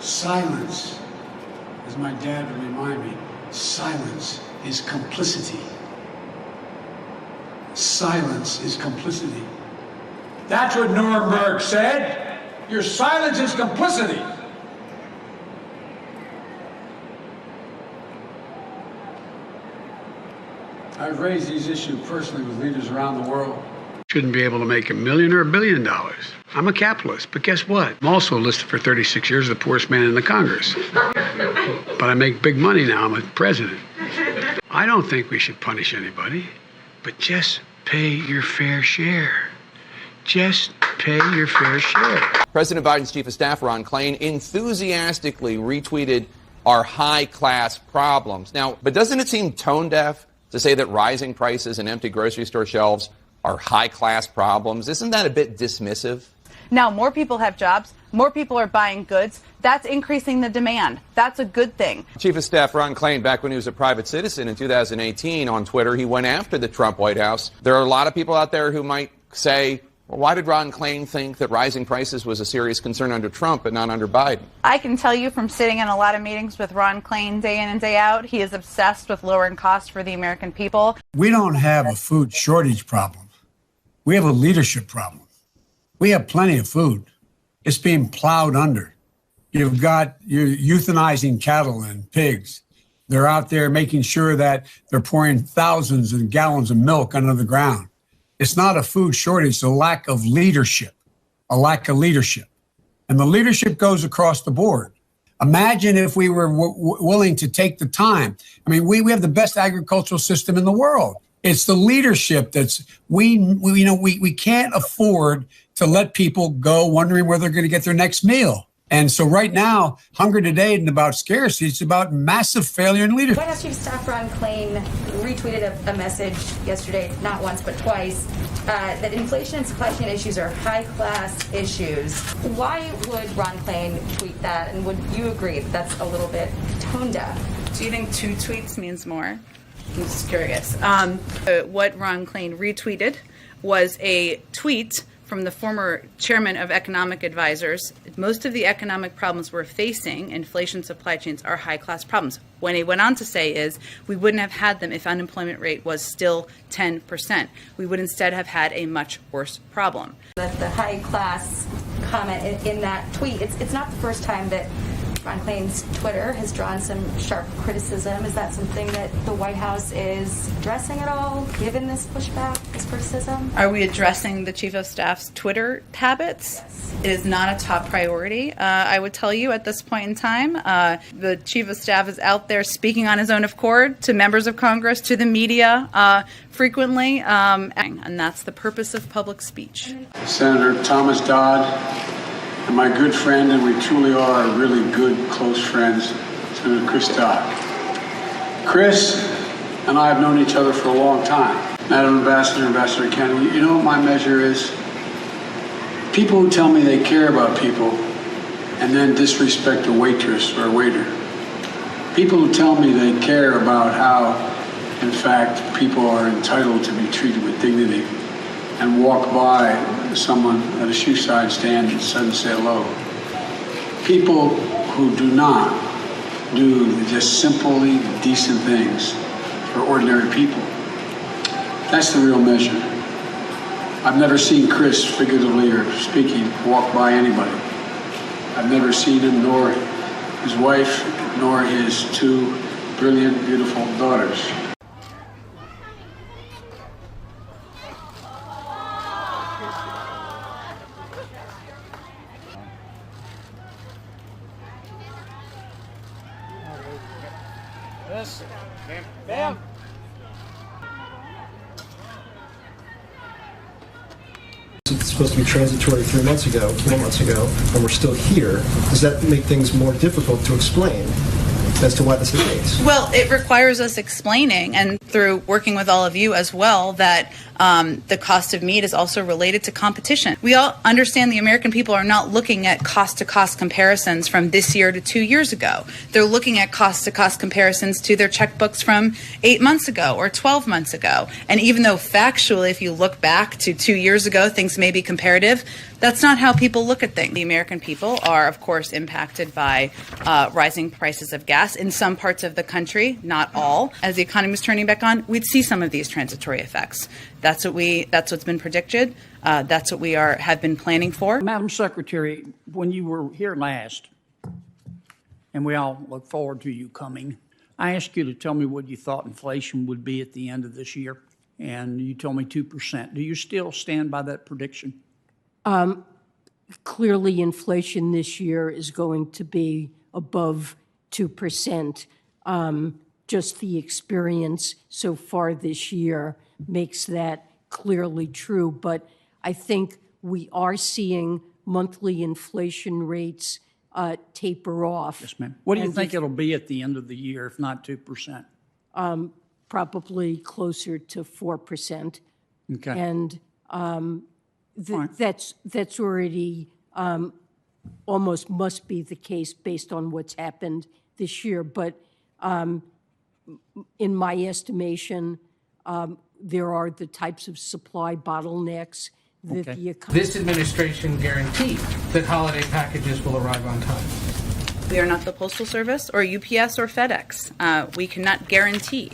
Silence, as my dad would remind me, silence is complicity. Silence is complicity. That's what Nuremberg said. Your silence is complicity. I've raised these issues personally with leaders around the world. Shouldn't be able to make $1 million or $1 billion. I'm a capitalist, but guess what? I'm also listed for 36 years as the poorest man in the Congress. But I make big money now. I'm a president. I don't think we should punish anybody, but just pay your fair share. Just pay your fair share. President Biden's chief of staff, Ron Klain, enthusiastically retweeted our high-class problems. Now, but doesn't it seem tone-deaf to say that rising prices and empty grocery store shelves are high-class problems? Isn't that a bit dismissive? Now more people have jobs, more people are buying goods. That's increasing the demand. That's a good thing. Chief of Staff Ron Klain, back when he was a private citizen in 2018 on Twitter, he went after the Trump White House. There are a lot of people out there who might say, well, why did Ron Klain think that rising prices was a serious concern under Trump but not under Biden? I can tell you from sitting in a lot of meetings with Ron Klain day in and day out, he is obsessed with lowering costs for the American people. We don't have a food shortage problem. We have a leadership problem. We have plenty of food. It's being plowed under. You're euthanizing cattle and pigs. They're out there making sure that they're pouring thousands of gallons of milk under the ground. It's not a food shortage, it's a lack of leadership, And the leadership goes across the board. Imagine if we were willing to take the time. I mean, we have the best agricultural system in the world. It's the leadership that's, we can't afford to let people go wondering where they're going to get their next meal. And so right now, hunger today isn't about scarcity, it's about massive failure in leadership. White House Chief of Staff Ron Klain retweeted a message yesterday, not once but twice, that inflation and supply chain issues are high-class issues. Why would Ron Klain tweet that, and would you agree that that's a little bit tone-deaf? Do you think 2 tweets means more? I'm just curious. What Ron Klain retweeted was a tweet from the former chairman of economic advisors. Most of the economic problems we're facing, inflation, supply chains, are high-class problems. What he went on to say is we wouldn't have had them if unemployment rate was still 10%. We would instead have had a much worse problem. The high-class comment in that tweet, it's not the first time that Ron Klain's Twitter has drawn some sharp criticism. Is that something that the White House is addressing at all, given this pushback, this criticism? Are we addressing the Chief of Staff's Twitter habits? Yes. It is not a top priority, I would tell you, at this point in time. The Chief of Staff is out there speaking on his own accord to members of Congress, to the media frequently, and that's the purpose of public speech. Senator Thomas Dodd, and my good friend, and we truly are really good, close friends, Senator Chris Dodd. Chris and I have known each other for a long time. Madam Ambassador, Ambassador Kennedy, you know what my measure is? People who tell me they care about people and then disrespect a waitress or a waiter. People who tell me they care about how, in fact, people are entitled to be treated with dignity and walk by someone at a shoe-side stand and suddenly say hello. People who do not do just simply decent things for ordinary people. That's the real measure. I've never seen Chris, figuratively or speaking, walk by anybody. I've never seen him, nor his wife, nor his 2 brilliant, beautiful daughters. Ma'am. It's supposed to be transitory 4 months ago, and we're still here. Does that make things more difficult to explain as to why this is the case? Well, it requires us explaining, and through working with all of you as well, that The cost of meat is also related to competition. We all understand the American people are not looking at cost-to-cost comparisons from this year to 2 years ago. They're looking at cost-to-cost comparisons to their checkbooks from 8 months ago or 12 months ago. And even though factually, if you look back to 2 years ago, things may be comparative, that's not how people look at things. The American people are, of course, impacted by rising prices of gas in some parts of the country, not all. As the economy is turning back on, we'd see some of these transitory effects. That's what's been predicted. That's what we have been planning for. Madam Secretary, when you were here last, and we all look forward to you coming, I asked you to tell me what you thought inflation would be at the end of this year, and you told me 2%. Do you still stand by that prediction? Clearly, inflation this year is going to be above 2%. Just the experience so far this year makes that clearly true. But I think we are seeing monthly inflation rates taper off. Yes, ma'am. What do you think it'll be at the end of the year, if not 2%? Probably closer to 4%. Okay. And that's already almost must be the case based on what's happened this year. But in my estimation, there are the types of supply bottlenecks that the economy. This administration guaranteed that holiday packages will arrive on time. We are not the Postal Service or UPS or FedEx. We cannot guarantee